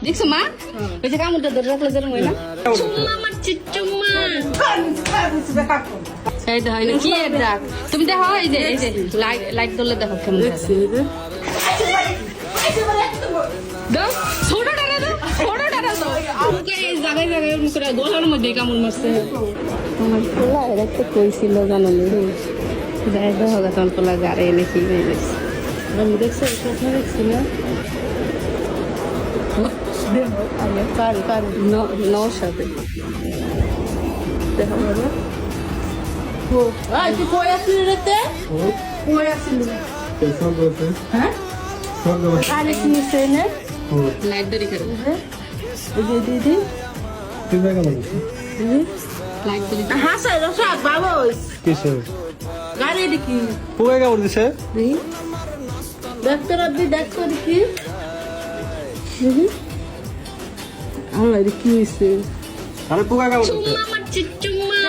দেখছো মা ওই যে কামড়টা ধরে রাখলে যেরকম হয় না চুম্মা মারছি চুম্মা এই দেখো এই কি এর ডাক তুমি দেখো এই যে লাইট ধরলে দেখো কেমন দেখছি দাও ছোটটা না দাও ছোটটা না দাও আমাকে এই জায়গায় জায়গায় মুখে গলার মধ্যে কামড় মারছে আমার পোলা দেখতে কইছিল জানো নি যাই দেখো তখন পোলা গাড়ি এনে কি হয়ে আমি দেখছি স্বপ্ন দেখছি না সাথে দেখা যাবে তুই কই আসলি রেতে কই আসলি হ্যাঁ আরে কি হইছে না লাইট দেরি করে ওই যে দিদি তুই দেখা লাগছ লাইট দেরি হাসা রসাক বাবা কিসে গাড়ি দেখি পুয়ে কামড় দিছে ডাক্তার আপনি ডাক্তার কি আমার কি হয়েছে আরে পোকা কামড় দিছে চুম্মা মারছি চুম্মা